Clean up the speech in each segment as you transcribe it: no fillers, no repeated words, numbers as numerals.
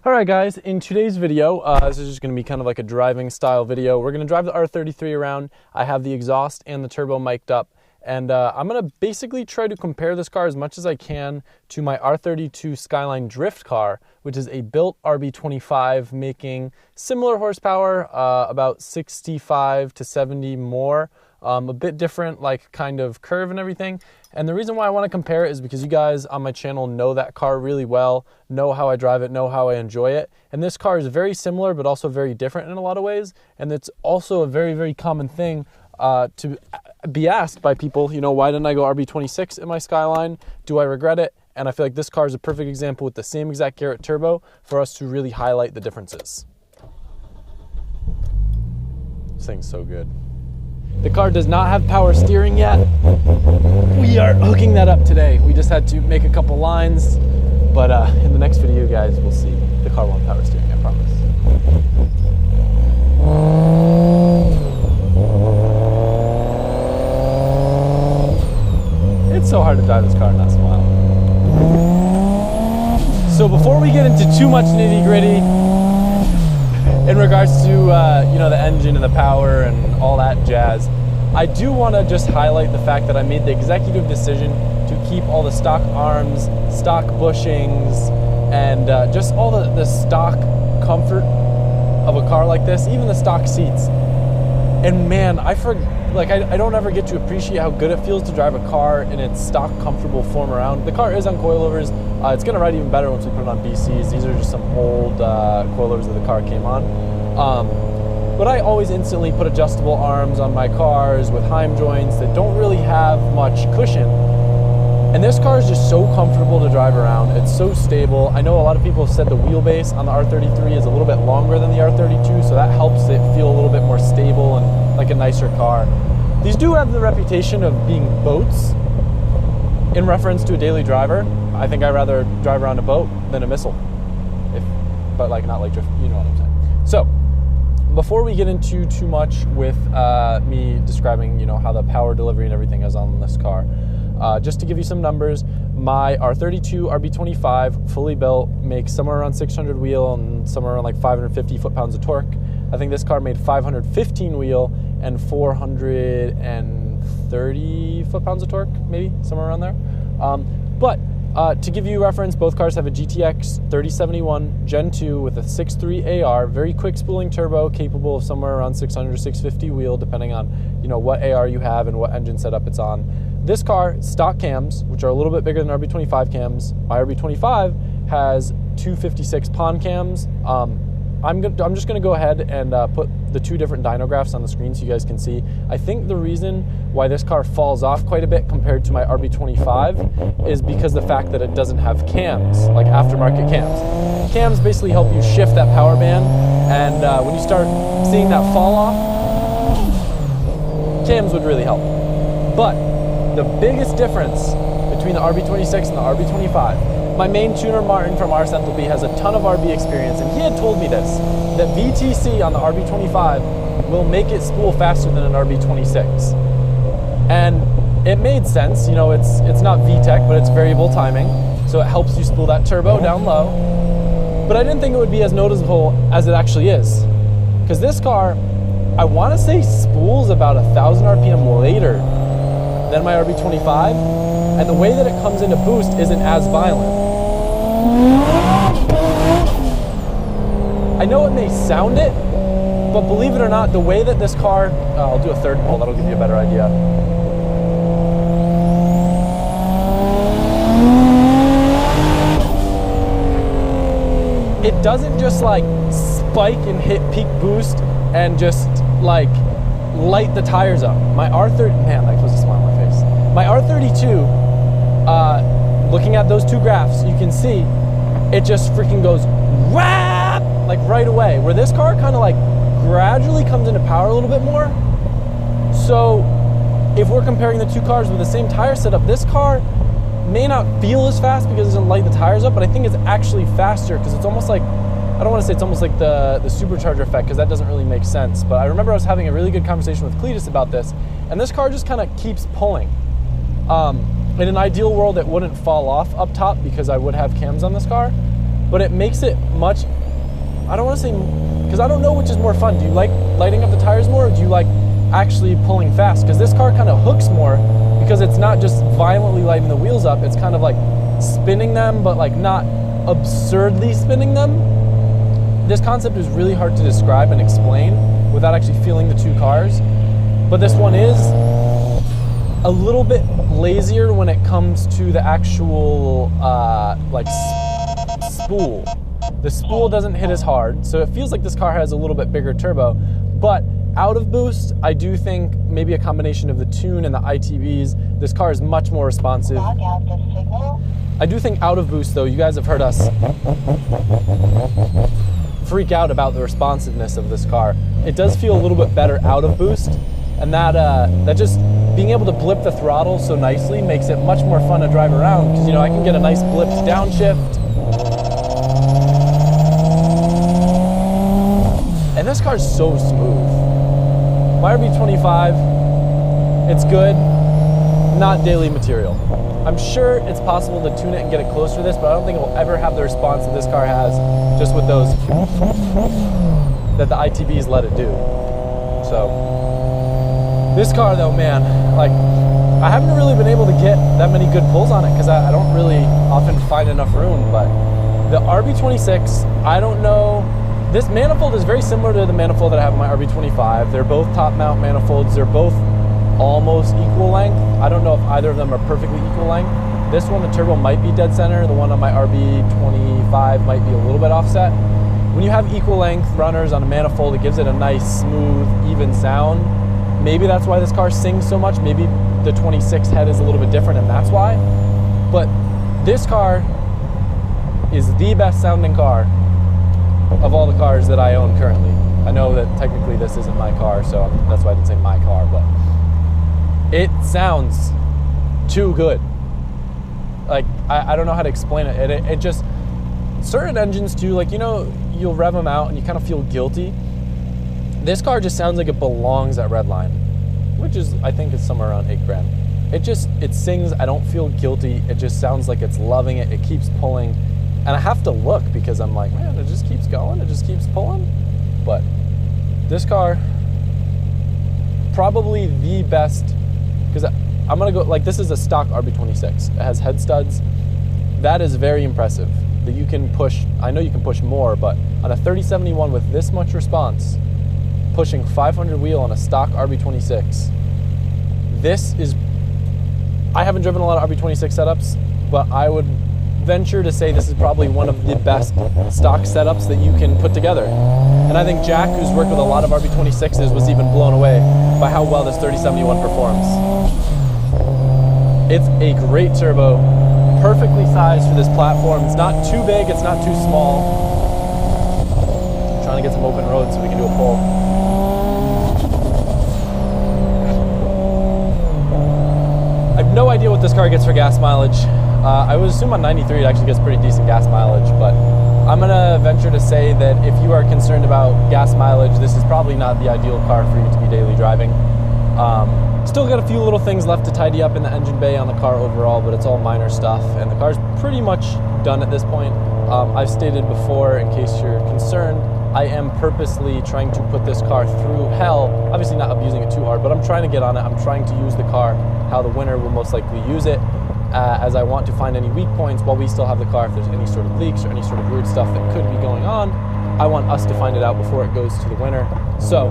Alright guys, in today's video, this is just going to be kind of like a driving style video. We're going to drive the R33 around. I have the exhaust and the turbo mic'd up, and I'm going to basically try to compare this car as much as I can to my R32 Skyline drift car, which is a built RB25 making similar horsepower, about 65 to 70 more. A bit different, like kind of curve and everything. And the reason why I want to compare it is because you guys on my channel know that car really well, know how I drive it, know how I enjoy it. And this car is very similar, but also very different in a lot of ways. And it's also a very, very common thing to be asked by people, you know, why didn't I go RB26 in my Skyline? Do I regret it? And I feel like this car is a perfect example with the same exact Garrett turbo for us to really highlight the differences. This thing's so good. The car does not have power steering yet. We are hooking that up today. We just had to make a couple lines, but in the next video, guys, we'll see. The car won't have power steering, I promise. It's so hard to drive this car and not smile. So before we get into too much nitty-gritty in regards to you know, the engine and the power and all that jazz, I do want to just highlight the fact that I made the executive decision to keep all the stock arms, stock bushings, and just all the stock comfort of a car like this, even the stock seats. And man, I don't ever get to appreciate how good it feels to drive a car in its stock comfortable form around. The car is on coilovers. It's going to ride even better once we put it on BCs. These are just some old coilovers that the car came on. But I always instantly put adjustable arms on my cars with Heim joints that don't really have much cushion. And this car is just so comfortable to drive around. It's so stable. I know a lot of people have said the wheelbase on the R33 is a little bit longer than the R32, so that helps it feel a little bit more stable and like a nicer car. These do have the reputation of being boats in reference to a daily driver. I think I'd rather drive around a boat than a missile, but like not like drift, you know what I'm saying. So before we get into too much with me describing, you know, how the power delivery and everything is on this car, just to give you some numbers, my R32 RB25 fully built makes somewhere around 600 wheel and somewhere around like 550 foot-pounds of torque. I think this car made 515 wheel and 430 foot-pounds of torque, maybe somewhere around there. But to give you reference, both cars have a GTX 3071 Gen 2 with a 6.3 AR, very quick spooling turbo, capable of somewhere around 600 to 650 wheel, depending on, you know, what AR you have and what engine setup it's on. This car, stock cams, which are a little bit bigger than RB25 cams. My RB25 has 256 pond cams. I'm just gonna go ahead and put the two different dyno graphs on the screen so you guys can see. I think the reason why this car falls off quite a bit compared to my RB25 is because the fact that it doesn't have cams, like aftermarket cams. Cams basically help you shift that power band, and when you start seeing that fall off, cams would really help. But the biggest difference between the RB26 and the RB25, my main tuner, Martin from R33, has a ton of RB experience, and he had told me this, that VTC on the RB25 will make it spool faster than an RB26. And it made sense, you know, it's not VTEC, but it's variable timing, so it helps you spool that turbo down low. But I didn't think it would be as noticeable as it actually is. Because this car, I want to say spools about 1,000 RPM later than my RB25, and the way that it comes into boost isn't as violent. I know it may sound it, but believe it or not, the way that this car, I'll do a third pull, that'll give you a better idea. It doesn't just like spike and hit peak boost and just like light the tires up. My R30, man, that puts a smile on my face. My R32, looking at those two graphs, you can see it just freaking goes whap, like right away, where this car kind of like gradually comes into power a little bit more. So if we're comparing the two cars with the same tire setup, this car may not feel as fast because it doesn't light the tires up, but I think it's actually faster because it's almost like, I don't want to say it's almost like the supercharger effect, because that doesn't really make sense. But I remember I was having a really good conversation with Cletus about this, and this car just kind of keeps pulling. In an ideal world, it wouldn't fall off up top because I would have cams on this car. but it makes it much, I don't want to say, because I don't know which is more fun. Do you like lighting up the tires more, or do you like actually pulling fast? Because this car kind of hooks more, because it's not just violently lighting the wheels up, it's kind of like spinning them, but like not absurdly spinning them. This concept is really hard to describe and explain without actually feeling the two cars, but this one is a little bit lazier when it comes to the actual like spool. The spool doesn't hit as hard, so it feels like this car has a little bit bigger turbo, but out of boost, I do think maybe a combination of the tune and the ITBs, this car is much more responsive. I do think out of boost though, you guys have heard us freak out about the responsiveness of this car. It does feel a little bit better out of boost, and that just being able to blip the throttle so nicely makes it much more fun to drive around, because, you know, I can get a nice blipped downshift. And this car is so smooth. My RB25, it's good, not daily material. I'm sure it's possible to tune it and get it closer to this, but I don't think it will ever have the response that this car has just with those, that the ITBs let it do. So, this car though, man, like, I haven't really been able to get that many good pulls on it because I don't really often find enough room, but the RB26, I don't know. This manifold is very similar to the manifold that I have in my RB25. They're both top mount manifolds. They're both almost equal length. I don't know if either of them are perfectly equal length. This one, the turbo might be dead center. The one on my RB25 might be a little bit offset. When you have equal length runners on a manifold, it gives it a nice, smooth, even sound. Maybe that's why this car sings so much. Maybe the 26 head is a little bit different and that's why. But this car is the best sounding car of all the cars that I own currently. I know that technically this isn't my car, so that's why I didn't say my car, but it sounds too good. Like, I don't know how to explain it. It just, certain engines too, like, you know, you'll rev them out and you kind of feel guilty. This car just sounds like it belongs at Redline, which is, I think it's somewhere around $8,000. It sings, I don't feel guilty. It just sounds like it's loving it. It keeps pulling. And I have to look because I'm like, man, it just keeps going. It just keeps pulling. But this car, probably the best, because I'm going to go, like, this is a stock RB26. It has head studs. That is very impressive that you can push. I know you can push more, but on a 3071 with this much response, pushing 500 wheel on a stock RB26, this is, I haven't driven a lot of RB26 setups, but I would venture to say this is probably one of the best stock setups that you can put together. And I think Jack, who's worked with a lot of RB26s, was even blown away by how well this 3071 performs. It's a great turbo, perfectly sized for this platform. It's not too big, it's not too small. I'm trying to get some open roads so we can do a pull. I have no idea what this car gets for gas mileage. I would assume on 93 it actually gets pretty decent gas mileage, but I'm gonna venture to say that if you are concerned about gas mileage, this is probably not the ideal car for you to be daily driving. Still got a few little things left to tidy up in the engine bay on the car overall, but it's all minor stuff, and the car's pretty much done at this point. I've stated before, in case you're concerned, I am purposely trying to put this car through hell, obviously not abusing it too hard, but I'm trying to get on it. I'm trying to use the car how the winner will most likely use it. As I want to find any weak points while we still have the car. If there's any sort of leaks or any sort of weird stuff that could be going on, I want us to find it out before it goes to the winner. So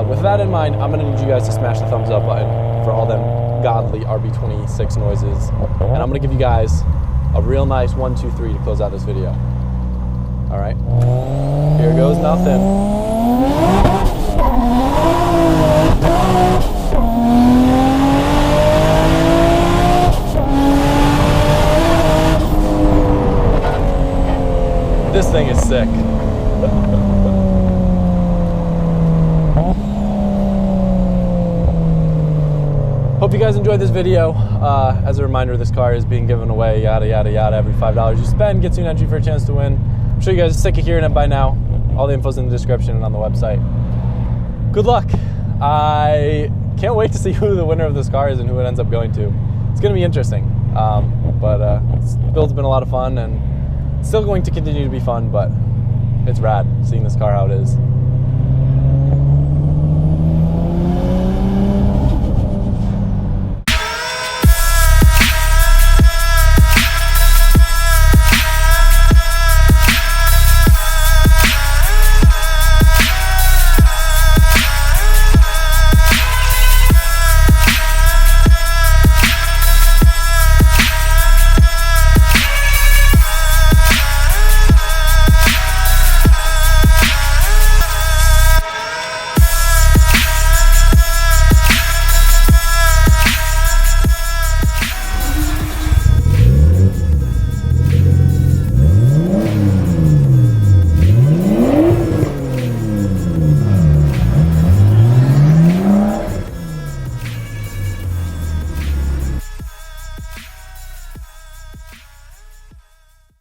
with that in mind, I'm gonna need you guys to smash the thumbs up button for all them godly RB26 noises. And I'm gonna give you guys a real nice 1, 2, 3 to close out this video. All right, here goes nothing. This thing is sick. Hope you guys enjoyed this video. As a reminder, this car is being given away, yada, yada, yada. Every $5 you spend gets you an entry for a chance to win. I'm sure you guys are sick of hearing it by now. All the info's in the description and on the website. Good luck. I can't wait to see who the winner of this car is and who it ends up going to. It's gonna be interesting. This build's been a lot of fun, and Still going to continue to be fun, but it's rad seeing this car how it is.